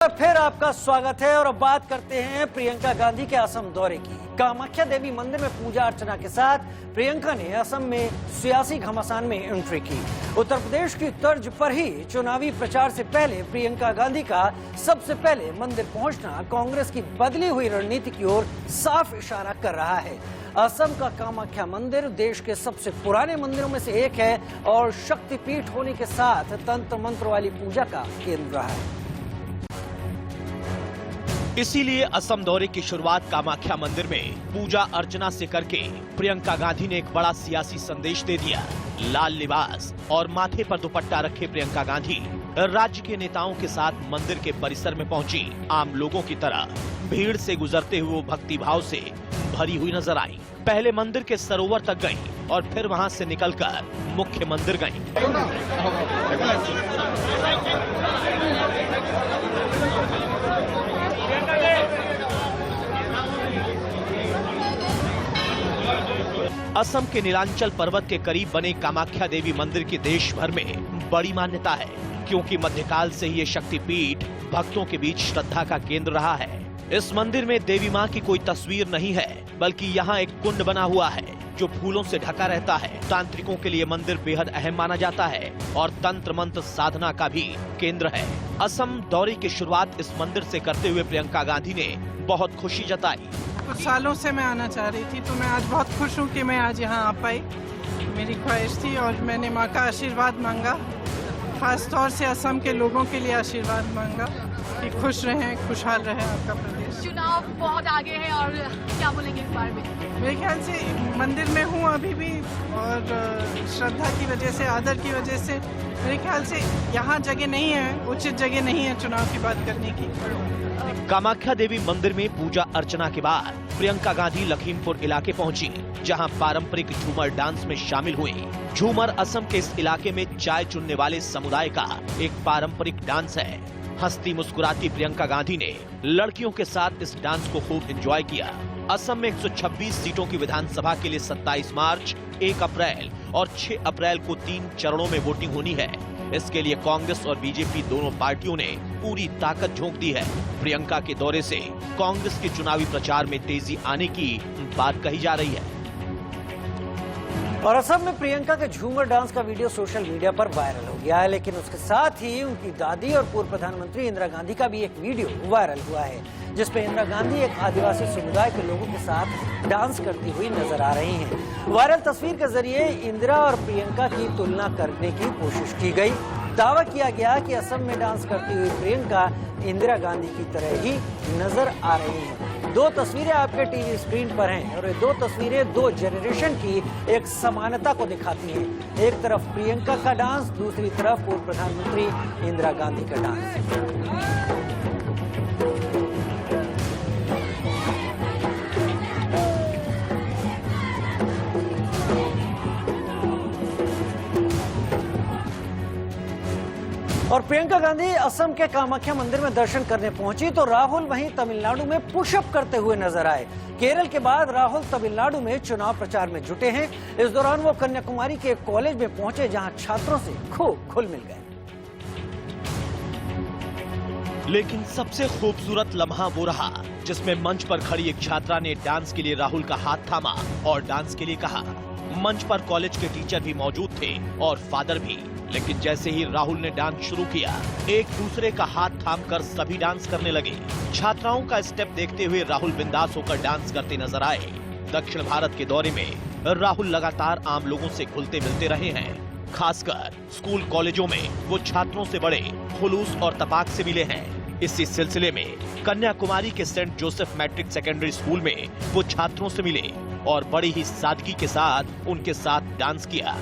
फिर आपका स्वागत है और अब बात करते हैं प्रियंका गांधी के असम दौरे की। कामाख्या देवी मंदिर में पूजा अर्चना के साथ प्रियंका ने असम में सियासी घमासान में एंट्री की। उत्तर प्रदेश की तर्ज पर ही चुनावी प्रचार से पहले प्रियंका गांधी का सबसे पहले मंदिर पहुंचना कांग्रेस की बदली हुई रणनीति की ओर साफ इशारा कर रहा है। असम का कामाख्या मंदिर देश के सबसे पुराने मंदिरों में से एक है और शक्तिपीठ होने के साथ तंत्र मंत्र वाली पूजा का केंद्र रहा है। इसीलिए असम दौरे की शुरुआत कामाख्या मंदिर में पूजा अर्चना से करके प्रियंका गांधी ने एक बड़ा सियासी संदेश दे दिया। लाल लिबास और माथे पर दुपट्टा रखे प्रियंका गांधी राज्य के नेताओं के साथ मंदिर के परिसर में पहुंची। आम लोगों की तरह भीड़ से गुजरते हुए वो भक्तिभाव से भरी हुई नजर आई। पहले मंदिर के सरोवर तक गईं और फिर वहां से निकलकर मुख्य मंदिर गईं। असम के नीलांचल पर्वत के करीब बने कामाख्या देवी मंदिर की देश भर में बड़ी मान्यता है, क्योंकि मध्यकाल से ही ये शक्तिपीठ भक्तों के बीच श्रद्धा का केंद्र रहा है। इस मंदिर में देवी मां की कोई तस्वीर नहीं है, बल्कि यहाँ एक कुंड बना हुआ है जो फूलों से ढका रहता है। तांत्रिकों के लिए मंदिर बेहद अहम माना जाता है और तंत्र मंत्र साधना का भी केंद्र है। असम दौरे की शुरुआत इस मंदिर से करते हुए प्रियंका गांधी ने बहुत खुशी जताई। कुछ सालों से मैं आना चाह रही थी, तो मैं आज बहुत खुश हूँ कि मैं आज यहाँ आ पाई। मेरी ख्वाहिश थी और मैंने माँ का आशीर्वाद मांगा, खास तौर से असम के लोगों के लिए आशीर्वाद मांगा कि खुश रहें, खुशहाल रहे आपका प्रदेश। चुनाव बहुत आगे है और क्या बोलेंगे इस बारे में? मेरे ख्याल से मंदिर में हूँ अभी भी और श्रद्धा की वजह से, आदर की वजह से मेरे ख्याल से यहाँ जगह नहीं है, उचित जगह नहीं है चुनाव की बात करने की। कामाख्या देवी मंदिर में पूजा अर्चना के बाद प्रियंका गांधी लखीमपुर इलाके पहुंची, जहां पारंपरिक झूमर डांस में शामिल हुई। झूमर असम के इस इलाके में चाय चुनने वाले समुदाय का एक पारंपरिक डांस है। हंसती मुस्कुराती प्रियंका गांधी ने लड़कियों के साथ इस डांस को खूब एंजॉय किया। असम में 126 सीटों की विधानसभा के लिए 27 मार्च, 1 अप्रैल और 6 अप्रैल को 3 चरणों में वोटिंग होनी है। इसके लिए कांग्रेस और बीजेपी दोनों पार्टियों ने पूरी ताकत झोंक दी है। प्रियंका के दौरे से कांग्रेस के चुनावी प्रचार में तेजी आने की बात कही जा रही है। और असम में प्रियंका के झूमर डांस का वीडियो सोशल मीडिया पर वायरल हो गया है, लेकिन उसके साथ ही उनकी दादी और पूर्व प्रधानमंत्री इंदिरा गांधी का भी एक वीडियो वायरल हुआ है, जिसपे इंदिरा गांधी एक आदिवासी समुदाय के लोगों के साथ डांस करती हुई नजर आ रही हैं। वायरल तस्वीर के जरिए इंदिरा और प्रियंका की तुलना करने की कोशिश की गई। दावा किया गया कि असम में डांस करती हुई प्रियंका इंदिरा गांधी की तरह ही नजर आ रही हैं। 2 तस्वीरें आपके टीवी स्क्रीन पर हैं और ये 2 तस्वीरें 2 जनरेशन की एक समानता को दिखाती हैं। एक तरफ प्रियंका का डांस, दूसरी तरफ पूर्व प्रधानमंत्री इंदिरा गांधी का डांस। और प्रियंका गांधी असम के कामाख्या मंदिर में दर्शन करने पहुंची तो राहुल वहीं तमिलनाडु में पुशअप करते हुए नजर आए। केरल के बाद राहुल तमिलनाडु में चुनाव प्रचार में जुटे हैं। इस दौरान वो कन्याकुमारी के एक कॉलेज में पहुंचे, जहां छात्रों से खूब घुल मिल गए। लेकिन सबसे खूबसूरत लम्हा वो रहा जिसमें मंच पर खड़ी एक छात्रा ने डांस के लिए राहुल का हाथ थामा और डांस के लिए कहा। मंच पर कॉलेज के टीचर भी मौजूद थे और फादर भी, लेकिन जैसे ही राहुल ने डांस शुरू किया, एक दूसरे का हाथ थामकर सभी डांस करने लगे। छात्राओं का स्टेप देखते हुए राहुल बिंदास होकर डांस करते नजर आए। दक्षिण भारत के दौरे में राहुल लगातार आम लोगों से घुलते मिलते रहे हैं। खासकर स्कूल कॉलेजों में वो छात्रों से बड़े खुलूस और तपाक से मिले हैं। इसी सिलसिले में कन्याकुमारी के Saint Joseph Matric Secondary School में वो छात्रों से मिले और बड़ी ही सादगी के साथ उनके साथ डांस किया।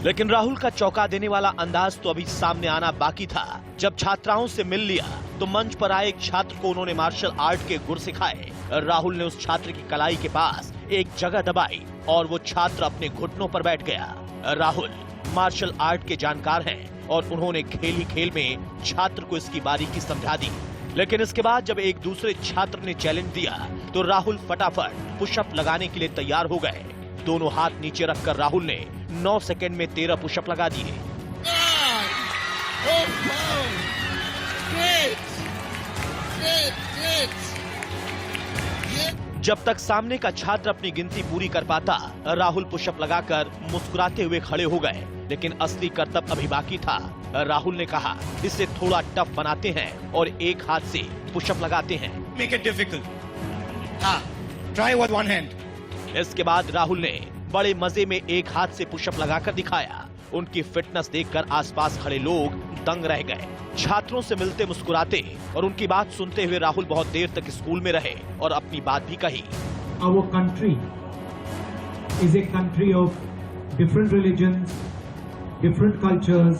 लेकिन राहुल का चौंका देने वाला अंदाज तो अभी सामने आना बाकी था। जब छात्राओं से मिल लिया तो मंच पर आए एक छात्र को उन्होंने मार्शल आर्ट के गुर सिखाए। राहुल ने उस छात्र की कलाई के पास एक जगह दबाई और वो छात्र अपने घुटनों पर बैठ गया। राहुल मार्शल आर्ट के जानकार हैं और उन्होंने खेल ही खेल में छात्र को इसकी बारीकी समझा दी। लेकिन इसके बाद जब एक दूसरे छात्र ने चैलेंज दिया तो राहुल फटाफट पुशअप लगाने के लिए तैयार हो गए। दोनों हाथ नीचे रखकर राहुल ने 9 सेकंड में 13 पुशअप लगा दिए। जब तक सामने का छात्र अपनी गिनती पूरी कर पाता, राहुल पुशअप लगाकर मुस्कुराते हुए खड़े हो गए। लेकिन असली करतब अभी बाकी था। राहुल ने कहा, इसे थोड़ा टफ बनाते हैं और एक हाथ से पुशअप लगाते हैं। Make it difficult. Try with one hand. इसके बाद राहुल ने बड़े मजे में एक हाथ से पुशअप लगाकर दिखाया। उनकी फिटनेस देखकर आसपास खड़े लोग दंग रह गए। छात्रों से मिलते मुस्कुराते और उनकी बात सुनते हुए राहुल बहुत देर तक स्कूल में रहे और अपनी बात भी कही। Our country is a country of different religions, different cultures,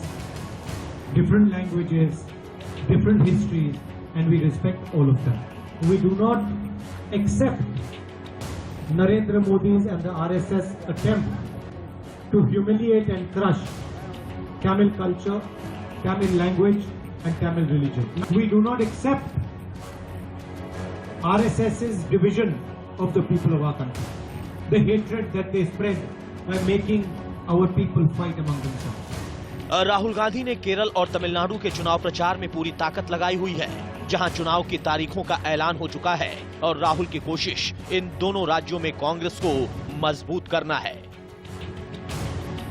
different languages, different histories, and we respect all of them. We do not accept Narendra Modi's and the RSS attempt to humiliate and crush Tamil culture, Tamil language, and Tamil religion. We do not accept RSS's division of the people of our country, the hatred that they spread by making our people fight among themselves. Rahul Gandhi ने केरल और तमिलनाडु के चुनाव प्रचार में पूरी ताकत लगाई हुई है, जहां चुनाव की तारीखों का ऐलान हो चुका है और राहुल की कोशिश इन दोनों राज्यों में कांग्रेस को मजबूत करना है।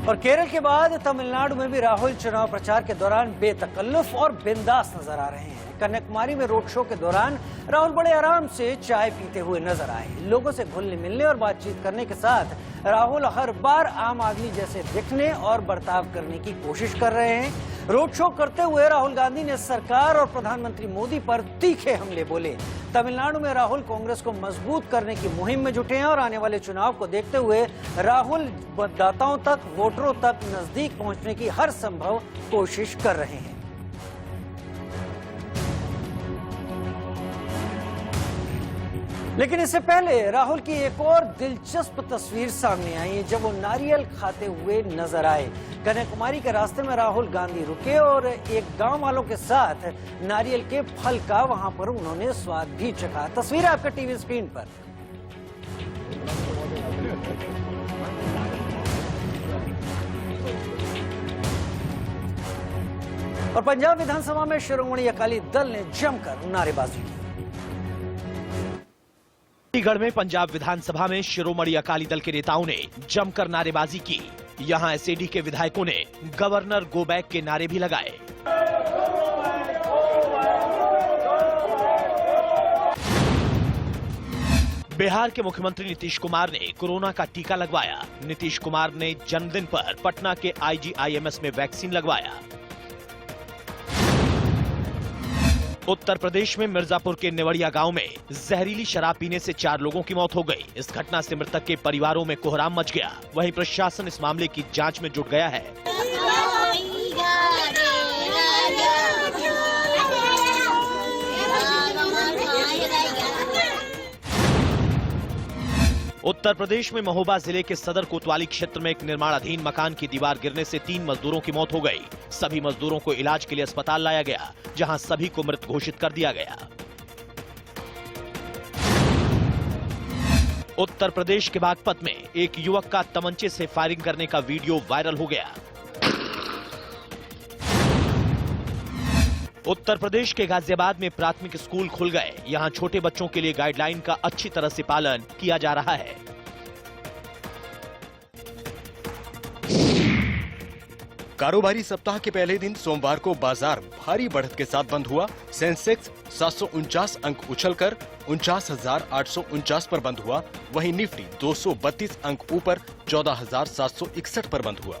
और केरल के बाद तमिलनाडु में भी राहुल चुनाव प्रचार के दौरान बेतकल्लुफ और बिंदास नजर आ रहे हैं। कन्याकुमारी में रोड शो के दौरान राहुल बड़े आराम से चाय पीते हुए नजर आए। लोगों से घुलने मिलने और बातचीत करने के साथ राहुल हर बार आम आदमी जैसे दिखने और बर्ताव करने की कोशिश कर रहे हैं। रोड शो करते हुए राहुल गांधी ने सरकार और प्रधानमंत्री मोदी पर तीखे हमले बोले। तमिलनाडु में राहुल कांग्रेस को मजबूत करने की मुहिम में जुटे हैं और आने वाले चुनाव को देखते हुए राहुल मतदाताओं तक, वोटरों तक नजदीक पहुंचने की हर संभव कोशिश कर रहे हैं। लेकिन इससे पहले राहुल की एक और दिलचस्प तस्वीर सामने आई है, जब वो नारियल खाते हुए नजर आए। कन्याकुमारी के रास्ते में राहुल गांधी रुके और एक गांव वालों के साथ नारियल के फल का वहां पर उन्होंने स्वाद भी चखा। तस्वीर आपके टीवी स्क्रीन पर। और पंजाब विधानसभा में शिरोमणि अकाली दल ने जमकर नारेबाजी की। चंडीगढ़ में पंजाब विधानसभा में शिरोमणि अकाली दल के नेताओं ने जमकर नारेबाजी की। यहां एसएडी के विधायकों ने गवर्नर गो बैक के नारे भी लगाए। बिहार के मुख्यमंत्री नीतीश कुमार ने कोरोना का टीका लगवाया। नीतीश कुमार ने जन्मदिन पर पटना के IGIMS में वैक्सीन लगवाया। उत्तर प्रदेश में मिर्जापुर के नेवड़िया गांव में जहरीली शराब पीने से 4 लोगों की मौत हो गई। इस घटना से मृतक के परिवारों में कोहराम मच गया। वहीं प्रशासन इस मामले की जांच में जुट गया है। उत्तर प्रदेश में महोबा जिले के सदर कोतवाली क्षेत्र में एक निर्माणाधीन मकान की दीवार गिरने से 3 मजदूरों की मौत हो गई। सभी मजदूरों को इलाज के लिए अस्पताल लाया गया, जहां सभी को मृत घोषित कर दिया गया। उत्तर प्रदेश के बागपत में एक युवक का तमंचे से फायरिंग करने का वीडियो वायरल हो गया। उत्तर प्रदेश के गाजियाबाद में प्राथमिक स्कूल खुल गए। यहां छोटे बच्चों के लिए गाइडलाइन का अच्छी तरह से पालन किया जा रहा है। कारोबारी सप्ताह के पहले दिन सोमवार को बाजार भारी बढ़त के साथ बंद हुआ। सेंसेक्स 749 अंक उछलकर 49,849 पर बंद हुआ। वहीं निफ्टी 232 अंक ऊपर 14,761 पर बंद हुआ।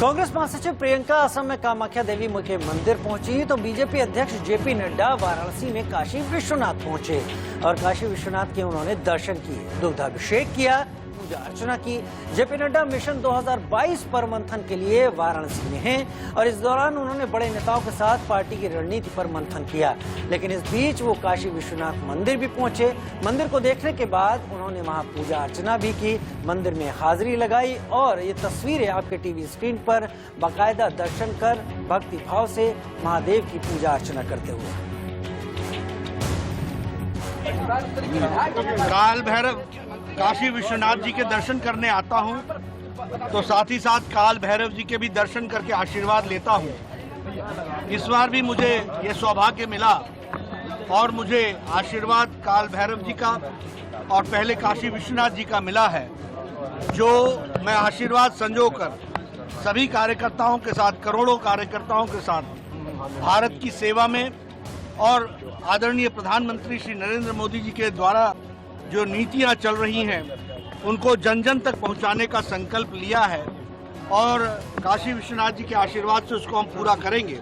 कांग्रेस महासचिव प्रियंका असम में कामाख्या देवी के मंदिर पहुंची तो बीजेपी अध्यक्ष जेपी नड्डा वाराणसी में काशी विश्वनाथ पहुंचे और काशी विश्वनाथ के उन्होंने दर्शन किए, दुग्धाभिषेक किया, पूजा अर्चना की। जेपी नड्डा मिशन 2022 पर मंथन के लिए वाराणसी में हैं और इस दौरान उन्होंने बड़े नेताओं के साथ पार्टी की रणनीति पर मंथन किया। लेकिन इस बीच वो काशी विश्वनाथ मंदिर भी पहुंचे। मंदिर को देखने के बाद उन्होंने वहां पूजा अर्चना भी की, मंदिर में हाजिरी लगाई और ये तस्वीरें आपके टीवी स्क्रीन पर बाकायदा दर्शन कर भक्ति भाव से महादेव की पूजा अर्चना करते हुए। काल भैरव काशी विश्वनाथ जी के दर्शन करने आता हूँ, तो साथ ही साथ काल भैरव जी के भी दर्शन करके आशीर्वाद लेता हूँ। इस बार भी मुझे ये सौभाग्य मिला और मुझे आशीर्वाद काल भैरव जी का और पहले काशी विश्वनाथ जी का मिला है, जो मैं आशीर्वाद संजोकर सभी कार्यकर्ताओं के साथ, करोड़ों कार्यकर्ताओं के साथ भारत की सेवा में और आदरणीय प्रधानमंत्री श्री नरेंद्र मोदी जी के द्वारा जो नीतियां चल रही हैं उनको जन जन तक पहुंचाने का संकल्प लिया है और काशी विश्वनाथ जी के आशीर्वाद से उसको हम पूरा करेंगे।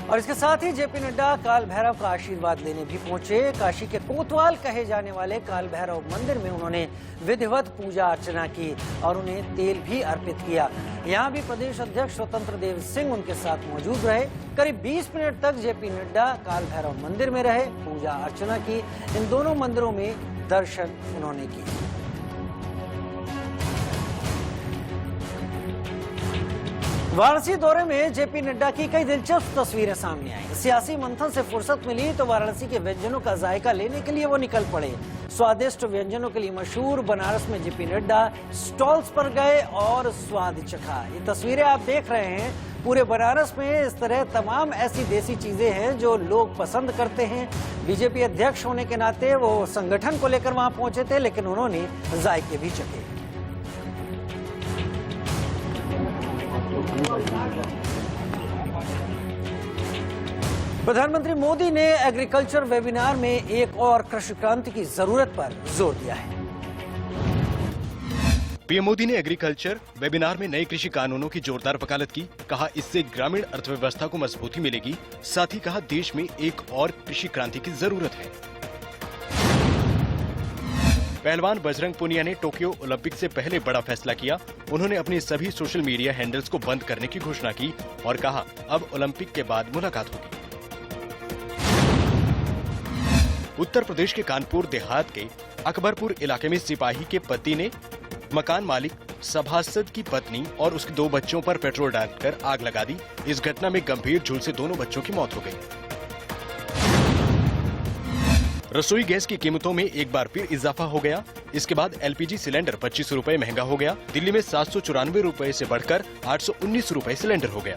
और इसके साथ ही जेपी नड्डा काल भैरव का आशीर्वाद लेने भी पहुंचे। काशी के कोतवाल कहे जाने वाले काल भैरव मंदिर में उन्होंने विधिवत पूजा अर्चना की और उन्हें तेल भी अर्पित किया। यहां भी प्रदेश अध्यक्ष स्वतंत्र देव सिंह उनके साथ मौजूद रहे। करीब 20 मिनट तक जेपी नड्डा काल भैरव मंदिर में रहे, पूजा अर्चना की। इन दोनों मंदिरों में दर्शन उन्होंने किए। वाराणसी दौरे में जेपी नड्डा की कई दिलचस्प तस्वीरें सामने आई। सियासी मंथन से फुर्सत मिली तो वाराणसी के व्यंजनों का जायका लेने के लिए वो निकल पड़े। स्वादिष्ट व्यंजनों के लिए मशहूर बनारस में जेपी नड्डा स्टॉल्स पर गए और स्वाद चखा। ये तस्वीरें आप देख रहे हैं, पूरे बनारस में इस तरह तमाम ऐसी देसी चीजें हैं जो लोग पसंद करते हैं। बीजेपी अध्यक्ष होने के नाते वो संगठन को लेकर वहां पहुंचे थे, लेकिन उन्होंने जायके भी चखे। प्रधानमंत्री मोदी ने एग्रीकल्चर वेबिनार में एक और कृषि क्रांति की जरूरत पर जोर दिया है। पीएम मोदी ने एग्रीकल्चर वेबिनार में नए कृषि कानूनों की जोरदार वकालत की। कहा इससे ग्रामीण अर्थव्यवस्था को मजबूती मिलेगी। साथ ही कहा देश में एक और कृषि क्रांति की जरूरत है। पहलवान बजरंग पुनिया ने टोक्यो ओलंपिक से पहले बड़ा फैसला किया। उन्होंने अपने सभी सोशल मीडिया हैंडल्स को बंद करने की घोषणा की और कहा अब ओलंपिक के बाद मुलाकात होगी। उत्तर प्रदेश के कानपुर देहात के अकबरपुर इलाके में सिपाही के पति ने मकान मालिक सभासद की पत्नी और उसके 2 बच्चों पर पेट्रोल डालकर आग लगा दी। इस घटना में गंभीर झुलसे दोनों बच्चों की मौत हो गई। रसोई गैस की कीमतों में एक बार फिर इजाफा हो गया। इसके बाद एलपीजी सिलेंडर 25 रुपए महंगा हो गया। दिल्ली में 794 रुपए से बढ़कर 819 रुपए सिलेंडर हो गया।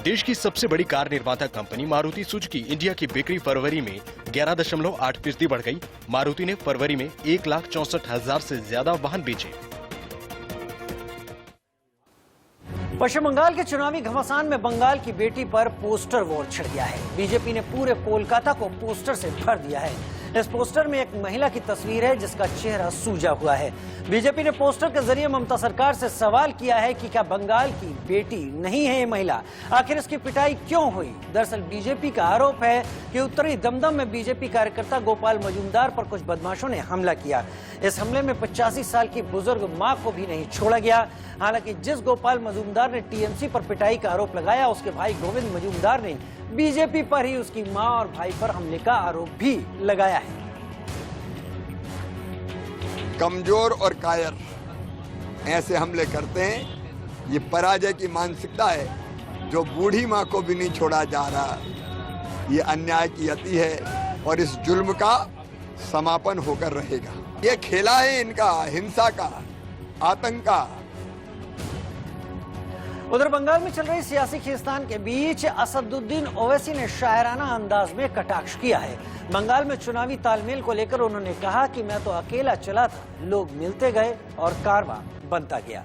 देश की सबसे बड़ी कार निर्माता कंपनी मारुति सुजुकी इंडिया की बिक्री फरवरी में 11.8% बढ़ गई। मारुति ने फरवरी में 1,64,000 से ज्यादा वाहन बेचे। पश्चिम बंगाल के चुनावी घमासान में बंगाल की बेटी पर पोस्टर वॉर छिड़ गया है। बीजेपी ने पूरे कोलकाता को पोस्टर से भर दिया है। इस पोस्टर में एक महिला की तस्वीर है जिसका चेहरा सूजा हुआ है। बीजेपी ने पोस्टर के जरिए ममता सरकार से सवाल किया है कि क्या बंगाल की बेटी नहीं है ये महिला, आखिर इसकी पिटाई क्यों हुई। दरअसल बीजेपी का आरोप है कि उत्तरी दमदम में बीजेपी कार्यकर्ता गोपाल मजूमदार पर कुछ बदमाशों ने हमला किया। इस हमले में 85 साल की बुजुर्ग मां को भी नहीं छोड़ा गया। हालांकि जिस गोपाल मजूमदार ने टीएमसी पर पिटाई का आरोप लगाया, उसके भाई गोविंद मजूमदार ने बीजेपी पर ही उसकी मां और भाई पर हमले का आरोप भी लगाया है। कमजोर और कायर ऐसे हमले करते हैं। ये पराजय की मानसिकता है जो बूढ़ी मां को भी नहीं छोड़ा जा रहा। ये अन्याय की अति है और इस जुल्म का समापन होकर रहेगा। ये खेला है इनका हिंसा का, आतंक का। उधर बंगाल में चल रही सियासी खींचतान के बीच असदुद्दीन ओवैसी ने शायराना अंदाज में कटाक्ष किया है। बंगाल में चुनावी तालमेल को लेकर उन्होंने कहा कि मैं तो अकेला चला था, लोग मिलते गए और कारवां बनता गया।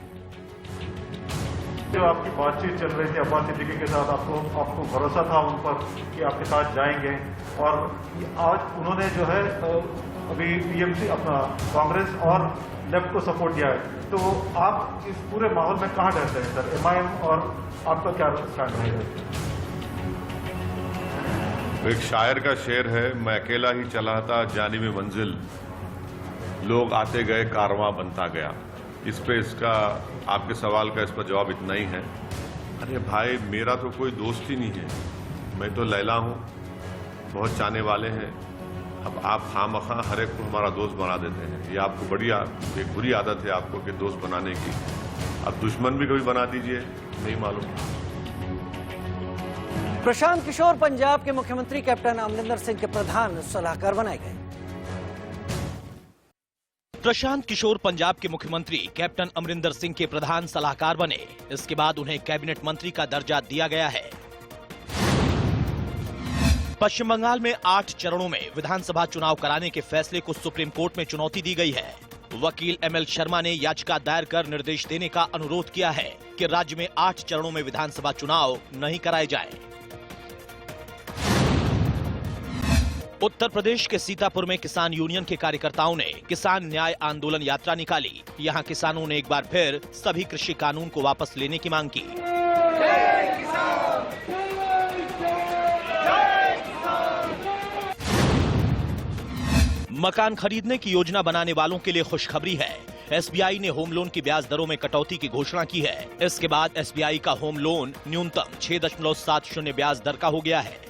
जो आपकी बातचीत चल रही थी अब्बास सिद्दीकी के साथ, आपको भरोसा था उन पर कि आपके साथ जाएंगे, और आज उन्होंने जो है अभी टीएमसी अपना कांग्रेस और लेफ्ट को सपोर्ट दिया है, तो आप इस पूरे माहौल में कहाँ रहते हैं सर? एमआईएम और आपका क्या स्टैंड रहेगा? एक शायर का शेर है, मैं अकेला ही चला था जानी में मंजिल, लोग आते गए कारवां बनता गया। इस पे इसका आपके सवाल का इस पर जवाब इतना ही है। अरे भाई, मेरा तो कोई दोस्त ही नहीं है, मैं तो लैला हूँ, बहुत चाहने वाले हैं। अब आप खामखा हर एक को हमारा दोस्त बना देते हैं। ये आपको एक बुरी आदत है आपको कि दोस्त बनाने की। अब दुश्मन भी कभी बना दीजिए, नहीं मालूम। प्रशांत किशोर पंजाब के मुख्यमंत्री कैप्टन अमरिंदर सिंह के प्रधान सलाहकार बनाए गए। प्रशांत किशोर पंजाब के मुख्यमंत्री कैप्टन अमरिंदर सिंह के प्रधान सलाहकार बने। इसके बाद उन्हें कैबिनेट मंत्री का दर्जा दिया गया है। पश्चिम बंगाल में 8 चरणों में विधानसभा चुनाव कराने के फैसले को सुप्रीम कोर्ट में चुनौती दी गई है। वकील ML शर्मा ने याचिका दायर कर निर्देश देने का अनुरोध किया है कि राज्य में 8 चरणों में विधानसभा चुनाव नहीं कराए जाएं। उत्तर प्रदेश के सीतापुर में किसान यूनियन के कार्यकर्ताओं ने किसान न्याय आंदोलन यात्रा निकाली। यहां किसानों ने एक बार फिर सभी कृषि कानून को वापस लेने की मांग की। मकान खरीदने की योजना बनाने वालों के लिए खुशखबरी है। SBI ने होम लोन की ब्याज दरों में कटौती की घोषणा की है। इसके बाद SBI का होम लोन न्यूनतम 6.70 ब्याज दर का हो गया है।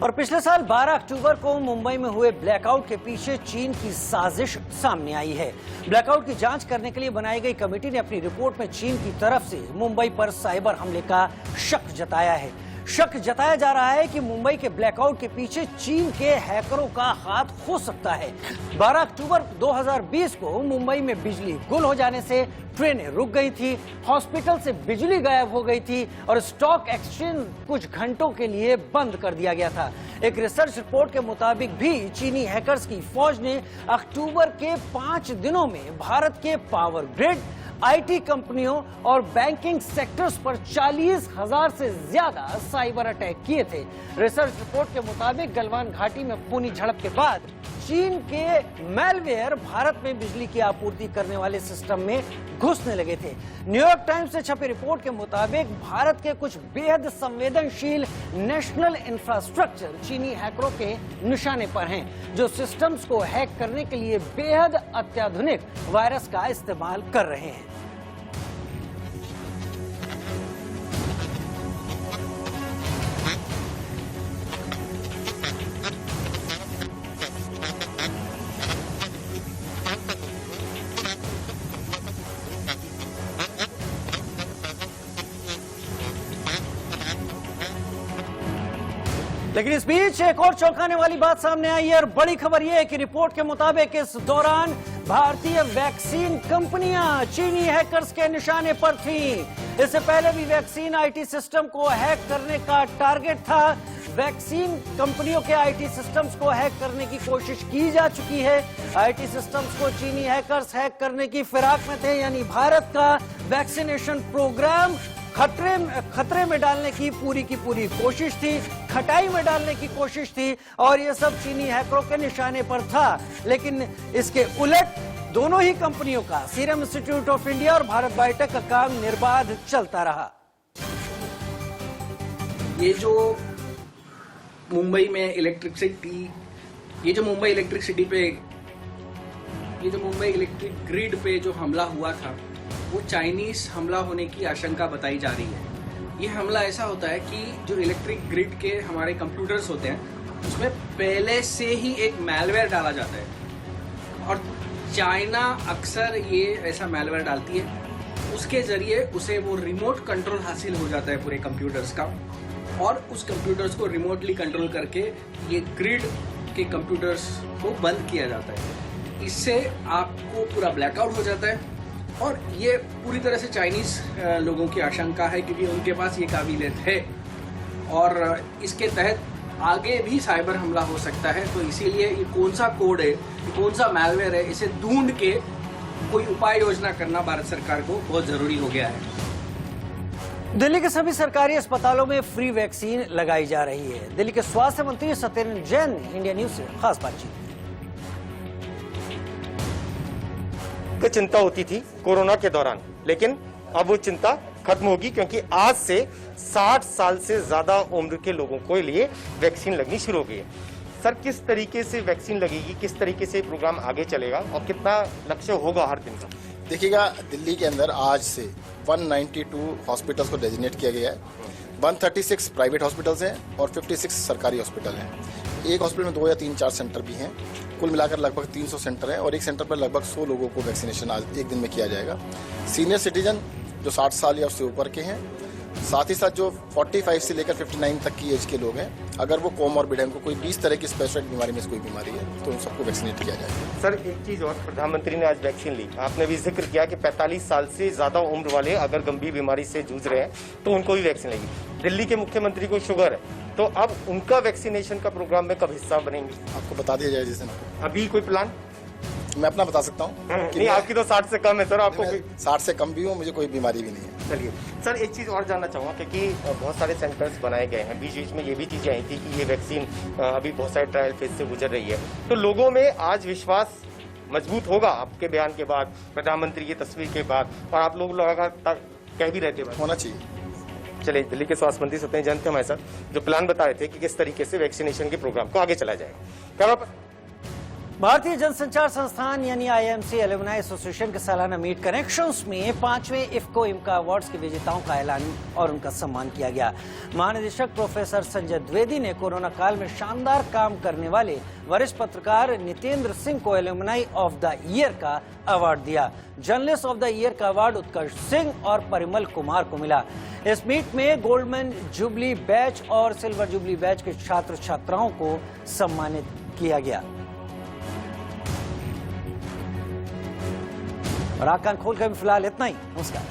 और पिछले साल 12 अक्टूबर को मुंबई में हुए ब्लैकआउट के पीछे चीन की साजिश सामने आई है। ब्लैकआउट की जांच करने के लिए बनाई गई कमेटी ने अपनी रिपोर्ट में चीन की तरफ से मुंबई पर साइबर हमले का शक जताया है। शक जताया जा रहा है कि मुंबई के ब्लैकआउट के पीछे चीन के हैकरों का हाथ हो सकता है। 12 अक्टूबर 2020 को मुंबई में बिजली गुल हो जाने से ट्रेनें रुक गई थी, हॉस्पिटल से बिजली गायब हो गई थी और स्टॉक एक्सचेंज कुछ घंटों के लिए बंद कर दिया गया था। एक रिसर्च रिपोर्ट के मुताबिक भी चीनी हैकर्स की फौज ने अक्टूबर के 5 दिनों में भारत के पावर ग्रिड, IT कंपनियों और बैंकिंग सेक्टर्स पर 40,000 से ज्यादा साइबर अटैक किए थे। रिसर्च रिपोर्ट के मुताबिक गलवान घाटी में खूनी झड़प के बाद चीन के मैलवेयर भारत में बिजली की आपूर्ति करने वाले सिस्टम में घुसने लगे थे। न्यूयॉर्क टाइम्स से छपी रिपोर्ट के मुताबिक भारत के कुछ बेहद संवेदनशील नेशनल इंफ्रास्ट्रक्चर चीनी हैकरों के निशाने पर हैं, जो सिस्टम्स को हैक करने के लिए बेहद अत्याधुनिक वायरस का इस्तेमाल कर रहे हैं। लेकिन इस बीच एक और चौंकाने वाली बात सामने आई है और बड़ी खबर यह है कि रिपोर्ट के मुताबिक इस दौरान भारतीय वैक्सीन कंपनियां चीनी हैकर्स के निशाने पर थीं। इससे पहले भी वैक्सीन IT सिस्टम को हैक करने का टारगेट था। वैक्सीन कंपनियों के IT सिस्टम्स को हैक करने की कोशिश की जा चुकी है। IT सिस्टम्स को चीनी हैकर्स हैक करने की फिराक में थे, यानी भारत का वैक्सीनेशन प्रोग्राम खतरे में डालने की पूरी कोशिश थी, खटाई में डालने की कोशिश थी और ये सब चीनी हैकरों के निशाने पर था। लेकिन इसके उलट दोनों ही कंपनियों का, सीरम इंस्टीट्यूट ऑफ इंडिया और भारत बायोटेक का काम निर्बाध चलता रहा। ये जो मुंबई में इलेक्ट्रिसिटी, ये जो मुंबई इलेक्ट्रिक ग्रिड पे जो हमला हुआ था, वो चाइनीज हमला होने की आशंका बताई जा रही है। ये हमला ऐसा होता है कि जो इलेक्ट्रिक ग्रिड के हमारे कंप्यूटर्स होते हैं, उसमें पहले से ही एक मैलवेयर डाला जाता है और चाइना अक्सर ये ऐसा मैलवेयर डालती है। उसके जरिए उसे वो रिमोट कंट्रोल हासिल हो जाता है पूरे कंप्यूटर्स का और उस कंप्यूटर्स को रिमोटली कंट्रोल करके ये ग्रिड के कंप्यूटर्स को बंद किया जाता है। इससे आपको पूरा ब्लैकआउट हो जाता है और ये पूरी तरह से चाइनीज लोगों की आशंका है क्योंकि उनके पास ये काबिलियत है और इसके तहत आगे भी साइबर हमला हो सकता है। तो इसीलिए ये कौन सा कोड है, ये कौन सा मैलवेयर है, इसे ढूंढ के कोई उपाय योजना करना भारत सरकार को बहुत जरूरी हो गया है। दिल्ली के सभी सरकारी अस्पतालों में फ्री वैक्सीन लगाई जा रही है। दिल्ली के स्वास्थ्य मंत्री सत्येंद्र जैन ने इंडिया न्यूज से खास बातचीत। चिंता होती थी कोरोना के दौरान, लेकिन अब वो चिंता खत्म होगी क्योंकि आज से 60 साल से ज्यादा उम्र के लोगों के लिए वैक्सीन लगनी शुरू हो गई है। सर, किस तरीके से वैक्सीन लगेगी, किस तरीके से प्रोग्राम आगे चलेगा और कितना लक्ष्य होगा हर दिन का? देखिएगा, दिल्ली के अंदर आज से 192 हॉस्पिटल्स को डेजिग्नेट किया गया है। 136 प्राइवेट हॉस्पिटल्स हैं और 56 सरकारी हॉस्पिटल हैं। एक हॉस्पिटल में 2 या 3-4 सेंटर भी हैं। कुल मिलाकर लगभग 300 सेंटर हैं और एक सेंटर पर लगभग 100 लोगों को वैक्सीनेशन आज एक दिन में किया जाएगा। सीनियर सिटीजन जो 60 साल या उससे ऊपर के हैं साथ ही साथ जो 45 से लेकर 59 तक की एज के लोग हैं, अगर वो कोमॉर्बिड है, उनको कोई 20 तरह की स्पेसिफिक बीमारी में से कोई बीमारी है, तो उन सबको वैक्सीनेट किया जाए। सर एक चीज और, प्रधानमंत्री ने आज वैक्सीन ली, आपने भी जिक्र किया कि 45 साल से ज्यादा उम्र वाले अगर गंभीर बीमारी से जूझ रहे हैं तो उनको भी वैक्सीन लेगी। दिल्ली के मुख्यमंत्री को शुगर है, तो अब उनका वैक्सीनेशन का प्रोग्राम में कब हिस्सा बनेंगे? आपको बता दिया जाए जिस दिन। अभी कोई प्लान? मैं अपना बता सकता हूँ नहीं, आपकी तो 60 से कम है सर, आपको 60 से कम भी हूँ, मुझे कोई बीमारी भी नहीं है। चलिए सर, एक चीज और जानना चाहूंगा, क्योंकि बहुत सारे सेंटर्स बनाए गए हैं, बीच बीच में ये भी चीजें आई थी कि ये वैक्सीन अभी बहुत सारे ट्रायल फेज से गुजर रही है, तो लोगों में आज विश्वास मजबूत होगा आपके बयान के बाद, प्रधानमंत्री की तस्वीर के बाद, और आप लोग लगातार कह भी रहते हैं होना चाहिए। चलिए, दिल्ली के स्वास्थ्य मंत्री सत्येंद्र जैन थे हमारे साथ, जो प्लान बता रहे थे कि किस तरीके से वैक्सीनेशन के प्रोग्राम को आगे चलाया जाएगा। भारतीय जनसंचार संस्थान यानी आईएमसी एलुमनाई एसोसिएशन के सालाना मीट कनेक्शंस में 5वें इफ्को इम्का अवार्ड्स के विजेताओं का ऐलान और उनका सम्मान किया गया। महानिदेशक प्रोफेसर संजय द्विवेदी ने कोरोना काल में शानदार काम करने वाले वरिष्ठ पत्रकार नितेंद्र सिंह को एलुमनाई ऑफ द ईयर का अवार्ड दिया। जर्नलिस्ट ऑफ द ईयर का अवार्ड उत्कर्ष सिंह और परिमल कुमार को मिला। इस मीट में गोल्डमैन जुबली बैच और सिल्वर जुबली बैच के छात्र छात्राओं को सम्मानित किया गया। और आंख कान खोल कर फिलहाल इतना ही। नमस्कार।